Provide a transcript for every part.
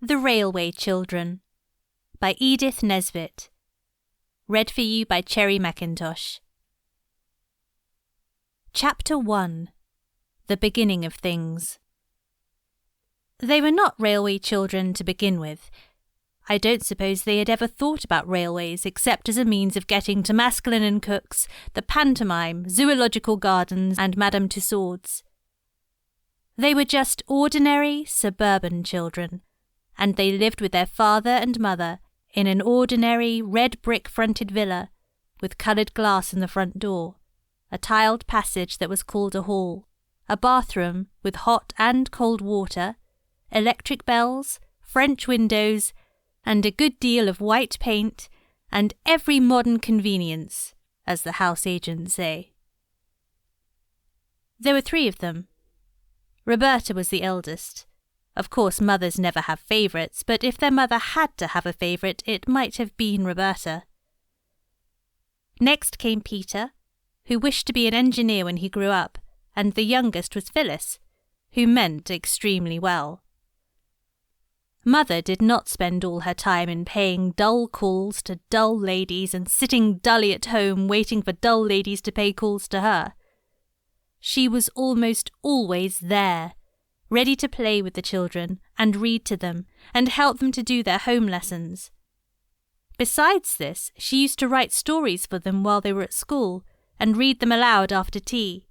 The Railway Children by Edith Nesbit. Read for you by McIntosh. Chapter 1. The Beginning of Things. They were not railway children to begin with. I don't suppose they had ever thought about railways except as a means of getting to Maskelyne and Cook's, the pantomime, zoological gardens, and Madame Tussaud's. They were just ordinary suburban children, and they lived with their father and mother in an ordinary red brick-fronted villa with coloured glass in the front door, a tiled passage that was called a hall, a bathroom with hot and cold water, electric bells, French windows, and a good deal of white paint, and every modern convenience, as the house agents say. There were 3 of them. Roberta was the eldest. Of course, mothers never have favourites, but if their mother had to have a favourite, it might have been Roberta. Next came Peter, who wished to be an engineer when he grew up, and the youngest was Phyllis, who meant extremely well. Mother did not spend all her time in paying dull calls to dull ladies and sitting dully at home waiting for dull ladies to pay calls to her. She was almost always there, ready to play with the children and read to them and help them to do their home lessons. Besides this, she used to write stories for them while they were at school and read them aloud after tea.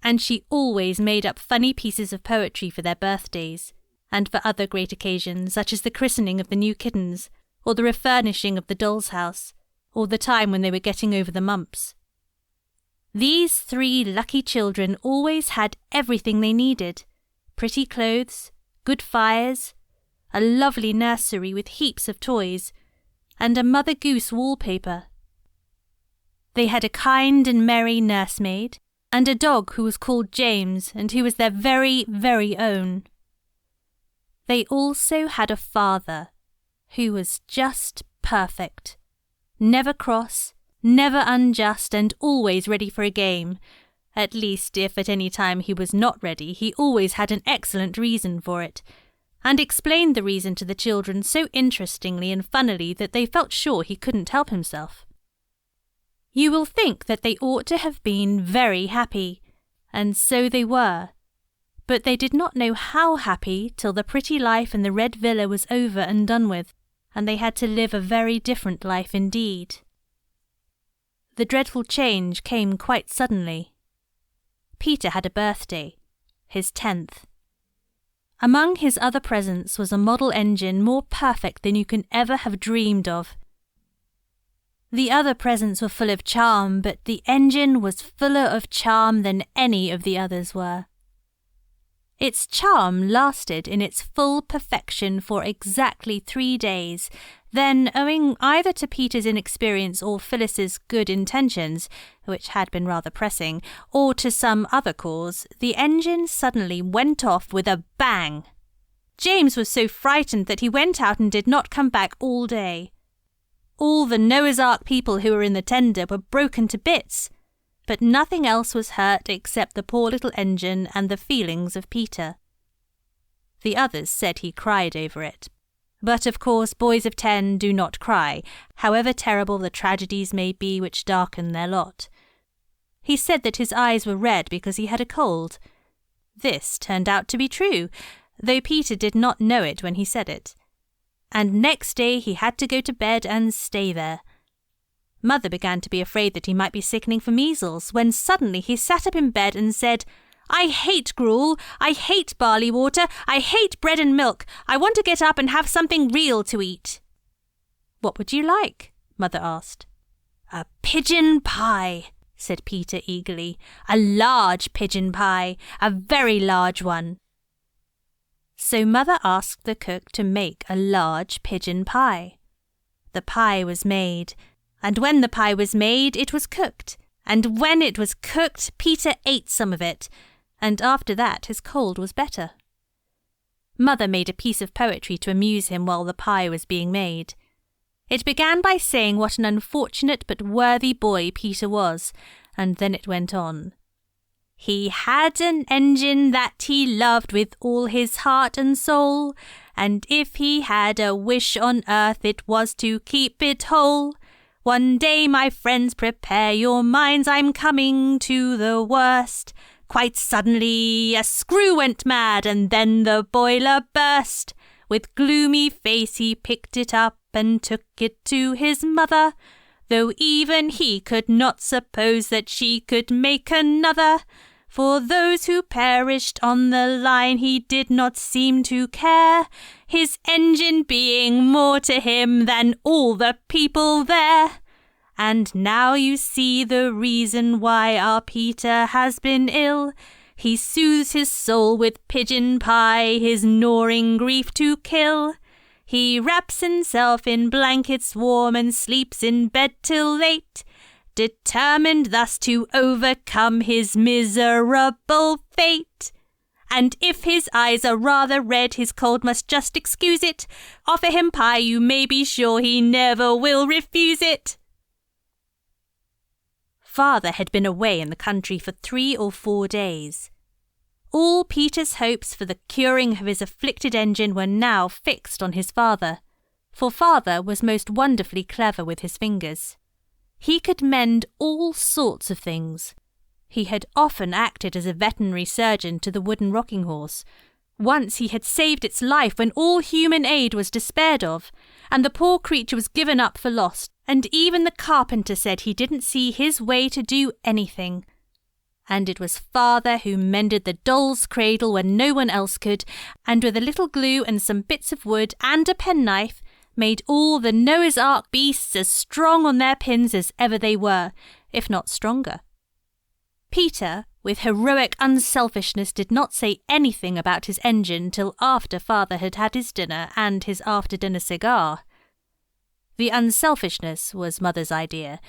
And she always made up funny pieces of poetry for their birthdays and for other great occasions, such as the christening of the new kittens, or the refurnishing of the doll's house, or the time when they were getting over the mumps. These 3 lucky children always had everything they needed: pretty clothes, good fires, a lovely nursery with heaps of toys, and a Mother Goose wallpaper. They had a kind and merry nursemaid, and a dog who was called James and who was their very, very own. They also had a father who was just perfect, never cross, never unjust, and always ready for a game. At least, if at any time he was not ready, he always had an excellent reason for it, and explained the reason to the children so interestingly and funnily that they felt sure he couldn't help himself. You will think that they ought to have been very happy, and so they were, but they did not know how happy till the pretty life in the red villa was over and done with, and they had to live a very different life indeed. The dreadful change came quite suddenly. Peter had a birthday, his 10th. Among his other presents was a model engine more perfect than you can ever have dreamed of. The other presents were full of charm, but the engine was fuller of charm than any of the others were. Its charm lasted in its full perfection for exactly 3 days. Then, owing either to Peter's inexperience or Phyllis's good intentions, which had been rather pressing, or to some other cause, the engine suddenly went off with a bang. James was so frightened that he went out and did not come back all day. All the Noah's Ark people who were in the tender were broken to bits, but nothing else was hurt except the poor little engine and the feelings of Peter. The others said he cried over it. But of course boys of 10 do not cry, however terrible the tragedies may be which darken their lot. He said that his eyes were red because he had a cold. This turned out to be true, though Peter did not know it when he said it. And next day he had to go to bed and stay there. Mother began to be afraid that he might be sickening for measles, when suddenly he sat up in bed and said, "I hate gruel, I hate barley water, I hate bread and milk. I want to get up and have something real to eat." "What would you like?" Mother asked. "A pigeon pie," said Peter eagerly. "A large pigeon pie, a very large one." So Mother asked the cook to make a large pigeon pie. The pie was made, and when the pie was made, it was cooked, and when it was cooked, Peter ate some of it, and after that his cold was better. Mother made a piece of poetry to amuse him while the pie was being made. It began by saying what an unfortunate but worthy boy Peter was, and then it went on. He had an engine that he loved with all his heart and soul, and if he had a wish on earth, it was to keep it whole. One day, my friends, prepare your minds, I'm coming to the worst. Quite suddenly, a screw went mad, and then the boiler burst. With gloomy face, he picked it up and took it to his mother, though even he could not suppose that she could make another. For those who perished on the line, he did not seem to care, his engine being more to him than all the people there. And now you see the reason why our Peter has been ill. He soothes his soul with pigeon pie, his gnawing grief to kill. He wraps himself in blankets warm and sleeps in bed till late, determined thus to overcome his miserable fate. And if his eyes are rather red, his cold must just excuse it. Offer him pie, you may be sure he never will refuse it. Father had been away in the country for 3 or 4 days. All Peter's hopes for the curing of his afflicted engine were now fixed on his father, for father was most wonderfully clever with his fingers. He could mend all sorts of things. He had often acted as a veterinary surgeon to the wooden rocking horse. Once he had saved its life when all human aid was despaired of, and the poor creature was given up for lost, and even the carpenter said he didn't see his way to do anything. And it was father who mended the doll's cradle when no one else could, and with a little glue and some bits of wood and a penknife, made all the Noah's Ark beasts as strong on their pins as ever they were, if not stronger. Peter, with heroic unselfishness, did not say anything about his engine till after father had had his dinner and his after-dinner cigar. The unselfishness was mother's idea,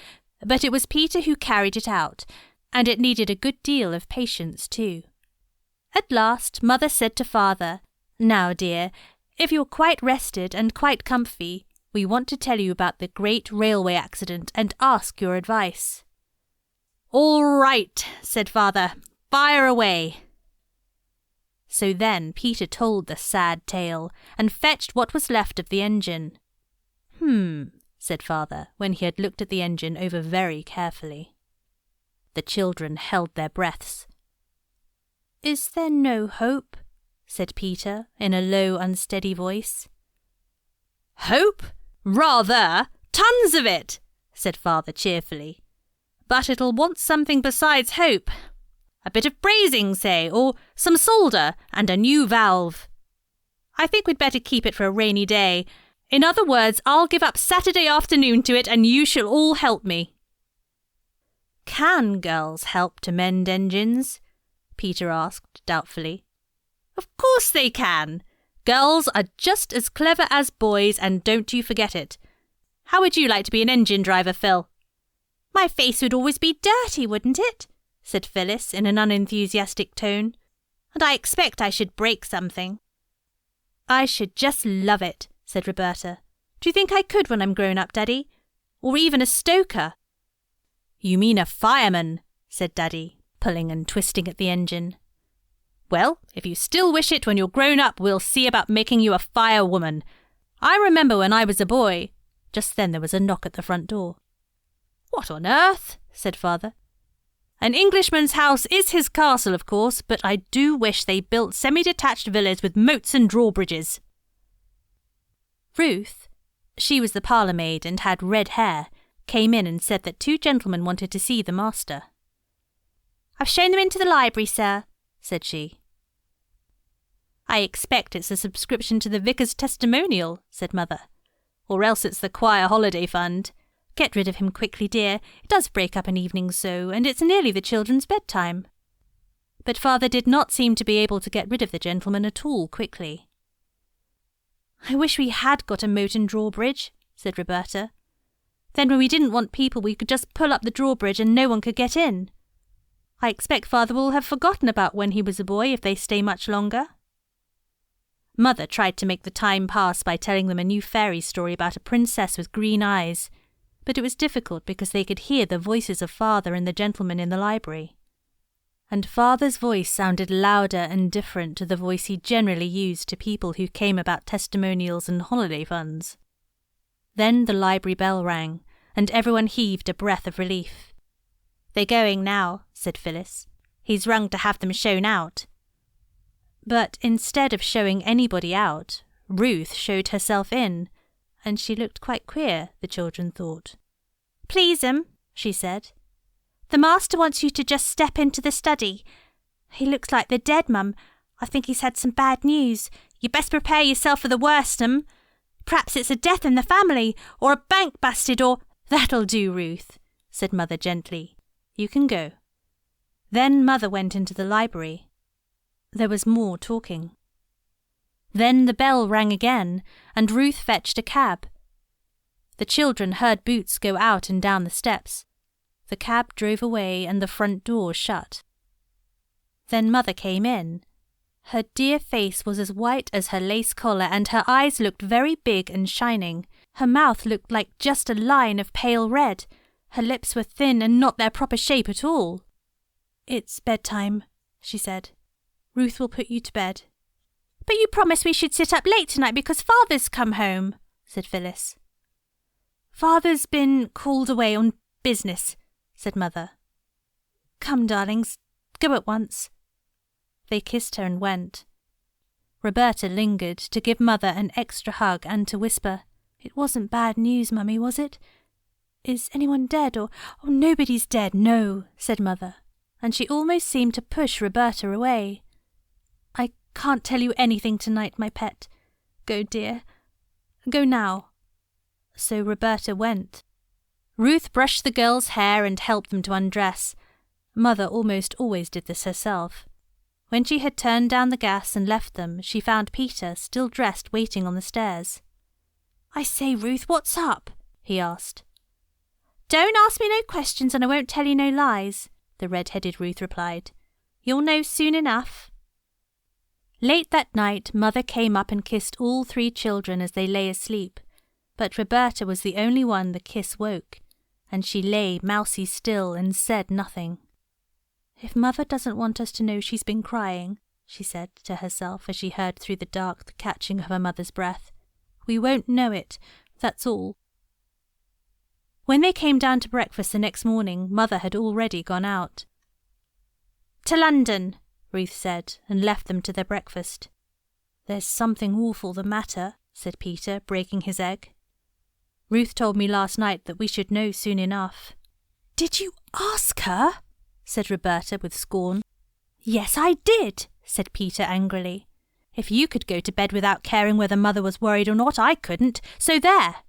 but it was Peter who carried it out, and it needed a good deal of patience too. At last mother said to father, "Now, dear, if you're quite rested and quite comfy, we want to tell you about the great railway accident and ask your advice." "All right," said father. "Fire away." So then Peter told the sad tale and fetched what was left of the engine. Said father, when he had looked at the engine over very carefully. The children held their breaths. "Is there no hope?" said Peter in a low, unsteady voice. "Hope? Rather! Tons of it!" said father cheerfully. "But it'll want something besides hope. A bit of brazing, say, or some solder and a new valve. I think we'd better keep it for a rainy day. In other words, I'll give up Saturday afternoon to it, and you shall all help me." "Can girls help to mend engines?" Peter asked doubtfully. "Of course they can. Girls are just as clever as boys, and don't you forget it. How would you like to be an engine driver, Phil?" "My face would always be dirty, wouldn't it?" said Phyllis in an unenthusiastic tone. "And I expect I should break something." "I should just love it," said Roberta. "Do you think I could when I'm grown up, Daddy? Or even a stoker?" "You mean a fireman," said Daddy, pulling and twisting at the engine. "Well, if you still wish it when you're grown up, we'll see about making you a firewoman. I remember when I was a boy." Just then there was a knock at the front door. "What on earth?" said father. "An Englishman's house is his castle, of course, but I do wish they built semi-detached villas with moats and drawbridges." Ruth, she was the parlour maid and had red hair, came in and said that 2 gentlemen wanted to see the master. "I've shown them into the library, sir," said she. "I expect it's a subscription to the vicar's testimonial," said mother. "Or else it's the choir holiday fund. Get rid of him quickly, dear. It does break up an evening so, and it's nearly the children's bedtime." But father did not seem to be able to get rid of the gentleman at all quickly. "I wish we had got a moat and drawbridge," said Roberta. "Then when we didn't want people, we could just pull up the drawbridge and no one could get in. I expect father will have forgotten about when he was a boy if they stay much longer." Mother tried to make the time pass by telling them a new fairy story about a princess with green eyes, but it was difficult because they could hear the voices of father and the gentleman in the library. and Father's voice sounded louder and different to the voice he generally used to people who came about testimonials and holiday funds. Then the library bell rang, and everyone heaved a breath of relief. "They're going now," said Phyllis. "He's rung to have them shown out." But instead of showing anybody out, Ruth showed herself in, and she looked quite queer, the children thought. "Please, she said. "The master wants you to just step into the study. He looks like the dead, Mum. I think he's had some bad news. You best prepare yourself for the worst, Perhaps it's a death in the family, or a bank busted, or—" "That'll do, Ruth," said Mother gently. "You can go." Then Mother went into the library. There was more talking. Then the bell rang again, and Ruth fetched a cab. The children heard Boots go out and down the steps. The cab drove away and the front door shut. Then Mother came in. Her dear face was as white as her lace collar, and her eyes looked very big and shining. Her mouth looked like just a line of pale red. Her lips were thin and not their proper shape at all. "It's bedtime," she said. "Ruth will put you to bed." "But you promised we should sit up late tonight because Father's come home," said Phyllis. "Father's been called away on business," said Mother. "Come, darlings, go at once." They kissed her and went. Roberta lingered to give Mother an extra hug and to whisper, "It wasn't bad news, Mummy, was it? Is anyone dead, or—" "Oh, nobody's dead, no," said Mother, and she almost seemed to push Roberta away. "I can't tell you anything tonight, my pet. Go, dear. Go now." So Roberta went. Ruth brushed the girls' hair and helped them to undress. Mother almost always did this herself. When she had turned down the gas and left them, she found Peter, still dressed, waiting on the stairs. "I say, Ruth, what's up?" he asked. "Don't ask me no questions and I won't tell you no lies," the red-headed Ruth replied. "You'll know soon enough." Late that night, Mother came up and kissed all 3 children as they lay asleep, but Roberta was the only one the kiss woke, and she lay mousy still and said nothing. "If Mother doesn't want us to know she's been crying," she said to herself as she heard through the dark the catching of her mother's breath, "we won't know it, that's all." When they came down to breakfast the next morning, Mother had already gone out. "To London," Ruth said, and left them to their breakfast. "There's something awful the matter," said Peter, breaking his egg. "Ruth told me last night that we should know soon enough." "Did you ask her?" said Roberta with scorn. "Yes, I did," said Peter angrily. "If you could go to bed without caring whether Mother was worried or not, I couldn't, so there."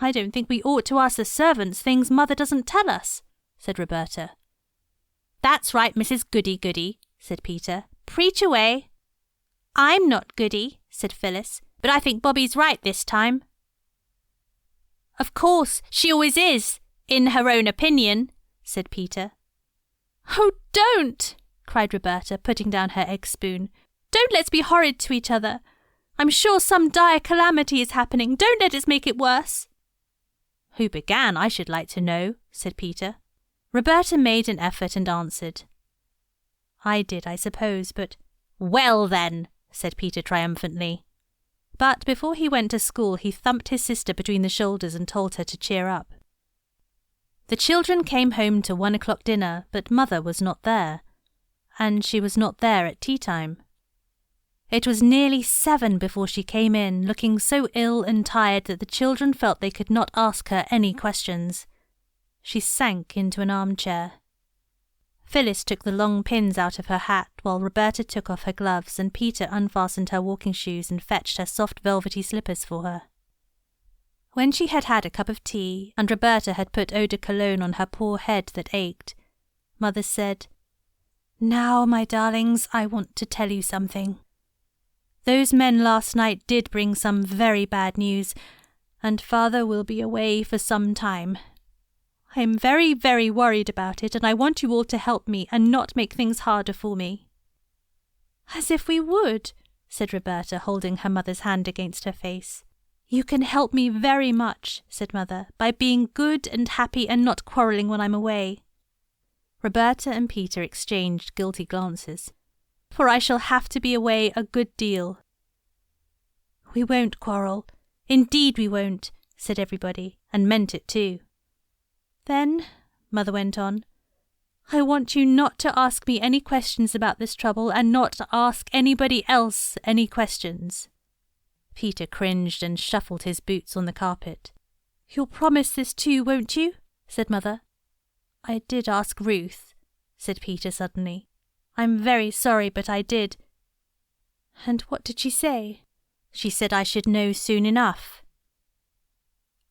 "I don't think we ought to ask the servants things Mother doesn't tell us," said Roberta. "That's right, Mrs. Goody-Goody," said Peter. "Preach away." "I'm not Goody," said Phyllis, "but I think Bobby's right this time." "Of course, she always is, in her own opinion," said Peter. "Oh, don't!" cried Roberta, putting down her egg spoon. "Don't let's be horrid to each other. I'm sure some dire calamity is happening. Don't let us make it worse." "Who began, I should like to know," said Peter. Roberta made an effort and answered. "I did, I suppose, but—" "Well, then," said Peter triumphantly. But before he went to school, he thumped his sister between the shoulders and told her to cheer up. The children came home to 1 o'clock dinner, but Mother was not there, and she was not there at tea time. It was nearly 7 before she came in, looking so ill and tired that the children felt they could not ask her any questions. She sank into an armchair. Phyllis took the long pins out of her hat, while Roberta took off her gloves, and Peter unfastened her walking shoes and fetched her soft velvety slippers for her. When she had had a cup of tea, and Roberta had put eau de cologne on her poor head that ached, Mother said, "Now, my darlings, I want to tell you something. Those men last night did bring some very bad news, and Father will be away for some time. I am very, very worried about it, and I want you all to help me and not make things harder for me." "As if we would," said Roberta, holding her mother's hand against her face. "You can help me very much," said Mother, "by being good and happy and not quarrelling when I'm away." Roberta and Peter exchanged guilty glances. "For I shall have to be away a good deal." "We won't quarrel. Indeed we won't," said everybody, and meant it too. "Then," Mother went on, "I want you not to ask me any questions about this trouble, and not to ask anybody else any questions." Peter cringed and shuffled his boots on the carpet. "You'll promise this too, won't you?" said Mother. "I did ask Ruth," said Peter suddenly. "I'm very sorry, but I did." "And what did she say?" "She said I should know soon enough."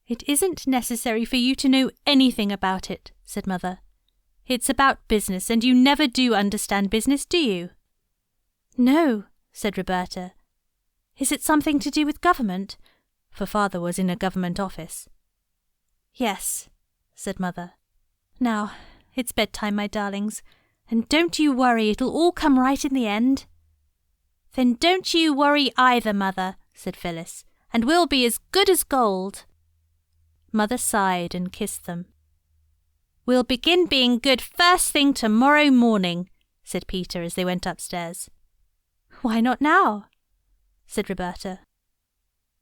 "It isn't necessary for you to know anything about it," said Mother. "It's about business, and you never do understand business, do you?" "No," said Roberta. "Is it something to do with government?" For Father was in a government office. "Yes," said Mother. "Now, it's bedtime, my darlings, and don't you worry, it'll all come right in the end." "Then don't you worry either, Mother," said Phyllis, "and we'll be as good as gold." Mother sighed and kissed them. "We'll begin being good first thing tomorrow morning," said Peter as they went upstairs. "Why not now?" said Roberta.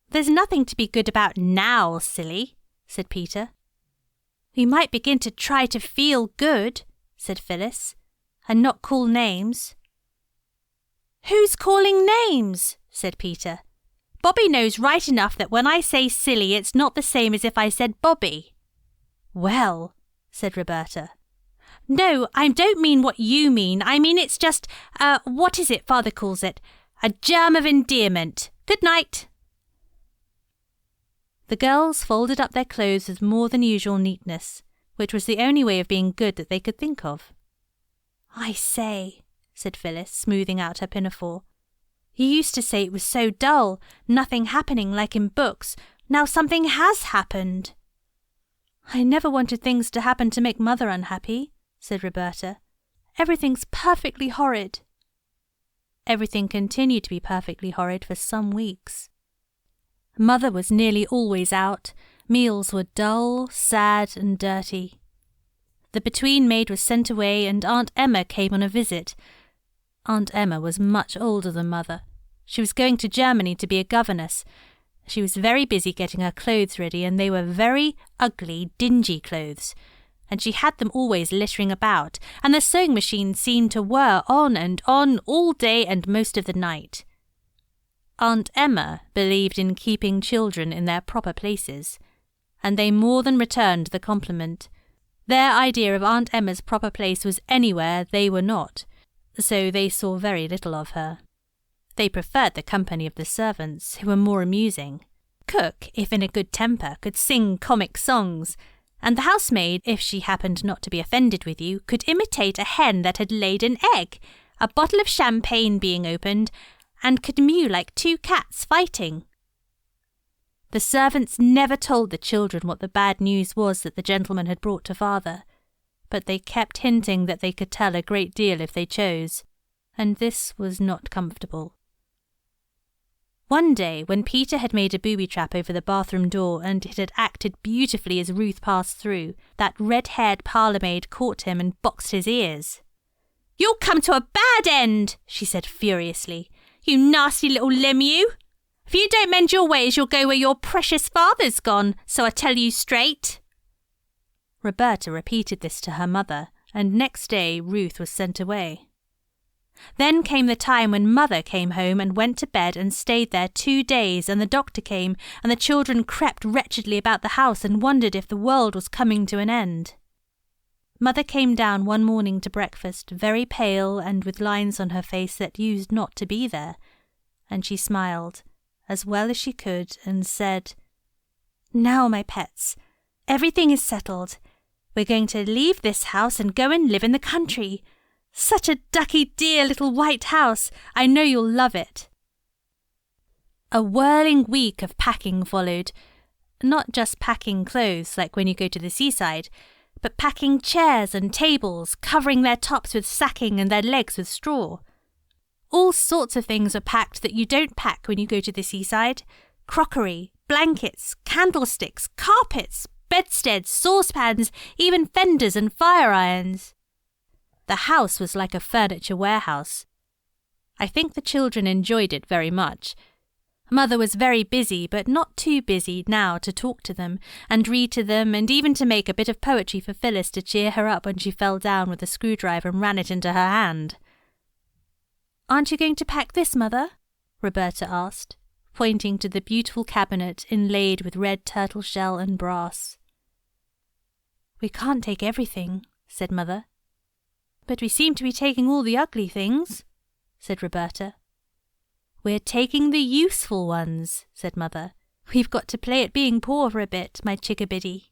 "There's nothing to be good about now, silly," said Peter. "We might begin to try to feel good," said Phyllis, "and not call names." "Who's calling names?" said Peter. "Bobby knows right enough that when I say silly, it's not the same as if I said Bobby." "Well," said Roberta. "No, I don't mean what you mean. I mean it's just, what is it Father calls it? A germ of endearment. Good night." The girls folded up their clothes with more than usual neatness, which was the only way of being good that they could think of. "I say," said Phyllis, smoothing out her pinafore. "You used to say it was so dull, nothing happening like in books. Now something has happened." "I never wanted things to happen to make Mother unhappy," said Roberta. "Everything's perfectly horrid." Everything continued to be perfectly horrid for some weeks. Mother was nearly always out. Meals were dull, sad, and dirty. The between maid was sent away, and Aunt Emma came on a visit. Aunt Emma was much older than Mother. She was going to Germany to be a governess. She was very busy getting her clothes ready, and they were very ugly, dingy clothes, and she had them always littering about, and the sewing machine seemed to whir on and on all day and most of the night. Aunt Emma believed in keeping children in their proper places, and they more than returned the compliment. Their idea of Aunt Emma's proper place was anywhere they were not, so they saw very little of her. They preferred the company of the servants, who were more amusing. Cook, if in a good temper, could sing comic songs, and the housemaid, if she happened not to be offended with you, could imitate a hen that had laid an egg, a bottle of champagne being opened, and could mew like two cats fighting. The servants never told the children what the bad news was that the gentleman had brought to Father, but they kept hinting that they could tell a great deal if they chose, and this was not comfortable. One day, when Peter had made a booby trap over the bathroom door and it had acted beautifully as Ruth passed through, that red-haired parlour-maid caught him and boxed his ears. "You'll come to a bad end," she said furiously. "You nasty little limb, you! If you don't mend your ways, you'll go where your precious father's gone, so I tell you straight." Roberta repeated this to her mother, and next day Ruth was sent away. Then came the time when Mother came home and went to bed and stayed there 2 days, and the doctor came, and the children crept wretchedly about the house and wondered if the world was coming to an end. Mother came down one morning to breakfast, very pale and with lines on her face that used not to be there, and she smiled, as well as she could, and said, "Now, my pets, everything is settled. We're going to leave this house and go and live in the country. Such a ducky dear little white house. I know you'll love it." A whirling week of packing followed. Not just packing clothes like when you go to the seaside, but packing chairs and tables, covering their tops with sacking and their legs with straw. All sorts of things were packed that you don't pack when you go to the seaside. Crockery, blankets, candlesticks, carpets, bedsteads, saucepans, even fenders and fire irons. The house was like a furniture warehouse. I think the children enjoyed it very much. Mother was very busy, but not too busy now to talk to them and read to them, and even to make a bit of poetry for Phyllis to cheer her up when she fell down with a screwdriver and ran it into her hand. "Aren't you going to pack this, Mother?" Roberta asked, pointing to the beautiful cabinet inlaid with red turtle shell and brass. "We can't take everything," said Mother. "But we seem to be taking all the ugly things," said Roberta. "We're taking the useful ones," said Mother. "We've got to play at being poor for a bit, my chickabiddy."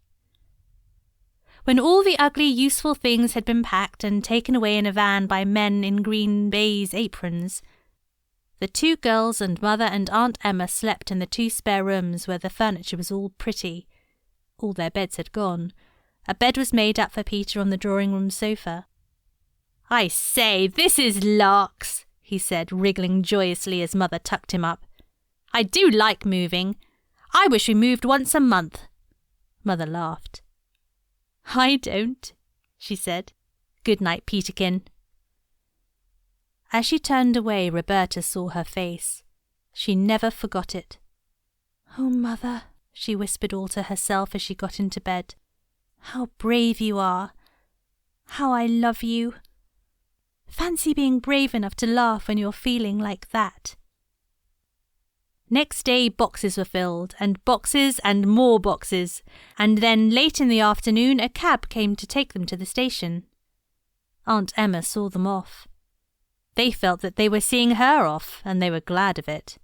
When all the ugly, useful things had been packed and taken away in a van by men in green baize aprons, the two girls and Mother and Aunt Emma slept in the 2 spare rooms where the furniture was all pretty. All their beds had gone. A bed was made up for Peter on the drawing-room sofa. "I say, this is larks," he said, wriggling joyously as Mother tucked him up. "I do like moving. I wish we moved once a month." Mother laughed. "I don't," she said. "Good night, Peterkin." As she turned away, Roberta saw her face. She never forgot it. "Oh, Mother," she whispered all to herself as she got into bed. "How brave you are. How I love you. Fancy being brave enough to laugh when you're feeling like that." Next day boxes were filled, and boxes and more boxes, and then late in the afternoon a cab came to take them to the station. Aunt Emma saw them off. They felt that they were seeing her off, and they were glad of it.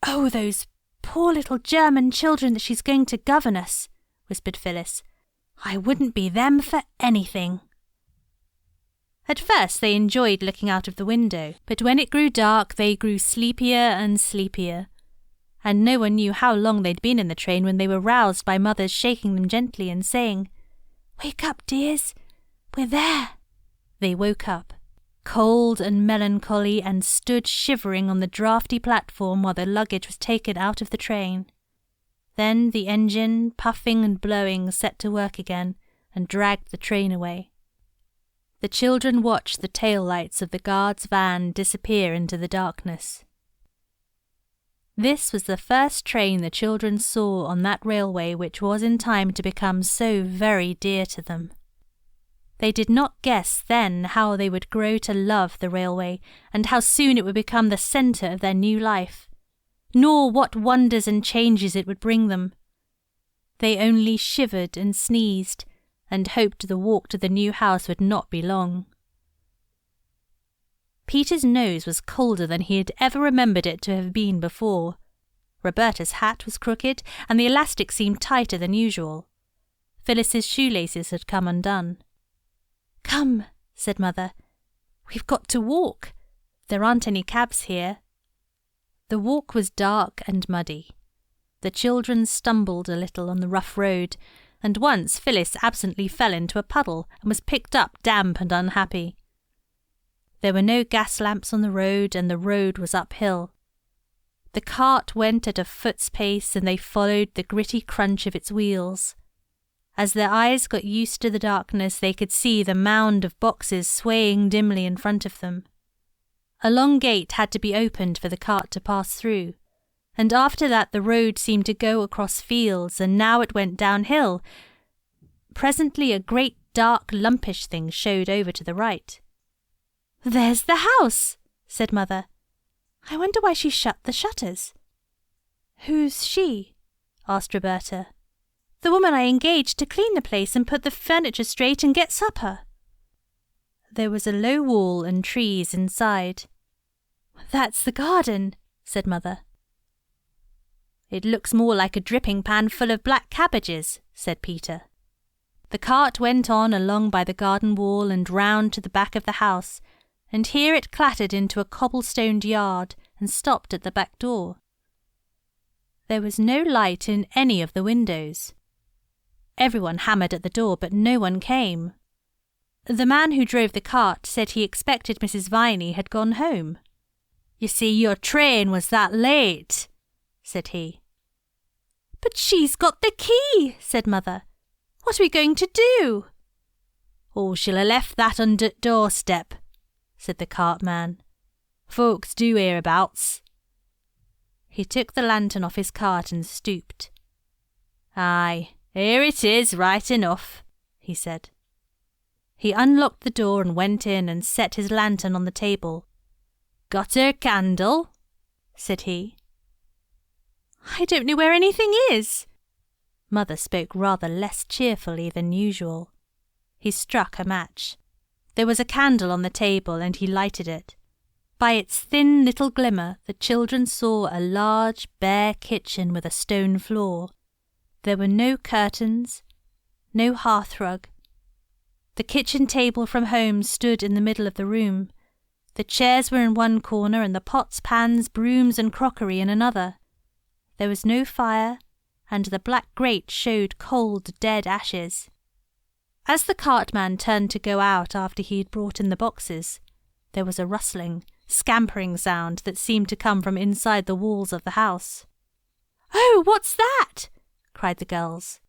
"Oh, those poor little German children that she's going to govern us," whispered Phyllis. "I wouldn't be them for anything." At first they enjoyed looking out of the window, but when it grew dark they grew sleepier and sleepier, and no one knew how long they'd been in the train when they were roused by Mother's shaking them gently and saying, "Wake up, dears, we're there." They woke up, cold and melancholy, and stood shivering on the draughty platform while their luggage was taken out of the train. Then the engine, puffing and blowing, set to work again and dragged the train away. The children watched the tail lights of the guard's van disappear into the darkness. This was the first train the children saw on that railway which was in time to become so very dear to them. They did not guess then how they would grow to love the railway, and how soon it would become the centre of their new life, nor what wonders and changes it would bring them. They only shivered and sneezed, and hoped the walk to the new house would not be long. Peter's nose was colder than he had ever remembered it to have been before. Roberta's hat was crooked, and the elastic seemed tighter than usual. Phyllis's shoelaces had come undone. "Come," said Mother. "We've got to walk. There aren't any cabs here." The walk was dark and muddy. The children stumbled a little on the rough road, and once Phyllis absently fell into a puddle and was picked up damp and unhappy. There were no gas lamps on the road, and the road was uphill. The cart went at a foot's pace, and they followed the gritty crunch of its wheels. As their eyes got used to the darkness, they could see the mound of boxes swaying dimly in front of them. A long gate had to be opened for the cart to pass through, and after that the road seemed to go across fields, and now it went downhill. Presently a great dark lumpish thing showed over to the right. "There's the house," said Mother. "I wonder why she shut the shutters." "Who's she?" asked Roberta. "The woman I engaged to clean the place and put the furniture straight and get supper." There was a low wall and trees inside. "That's the garden," said Mother. "It looks more like a dripping pan full of black cabbages," said Peter. The cart went on along by the garden wall and round to the back of the house, and here it clattered into a cobblestoned yard and stopped at the back door. There was no light in any of the windows. Everyone hammered at the door, but no one came. The man who drove the cart said he expected Mrs. Viney had gone home. "You see, your train was that late," said he. "But she's got the key," said Mother. "What are we going to do?" "Or she'll ha' left that under t' doorstep," said the cartman. "Folks do hereabouts." He took the lantern off his cart and stooped. "Aye, here it is, right enough," he said. He unlocked the door and went in and set his lantern on the table. "Got her candle?" said he. "I don't know where anything is." Mother spoke rather less cheerfully than usual. He struck a match. There was a candle on the table, and he lighted it. By its thin little glimmer, the children saw a large, bare kitchen with a stone floor. There were no curtains, no hearthrug. The kitchen table from home stood in the middle of the room. The chairs were in one corner, and the pots, pans, brooms, and crockery in another. There was no fire, and the black grate showed cold, dead ashes. As the cartman turned to go out after he had brought in the boxes, there was a rustling, scampering sound that seemed to come from inside the walls of the house. "Oh, what's that?" cried the girls.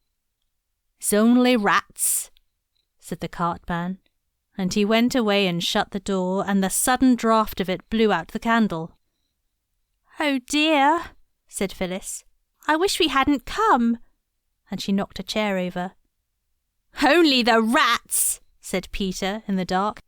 "It's only rats," said the cartman, and he went away and shut the door, and the sudden draught of it blew out the candle. "Oh dear," said Phyllis. "I wish we hadn't come," and she knocked a chair over. "Only the rats," said Peter in the dark.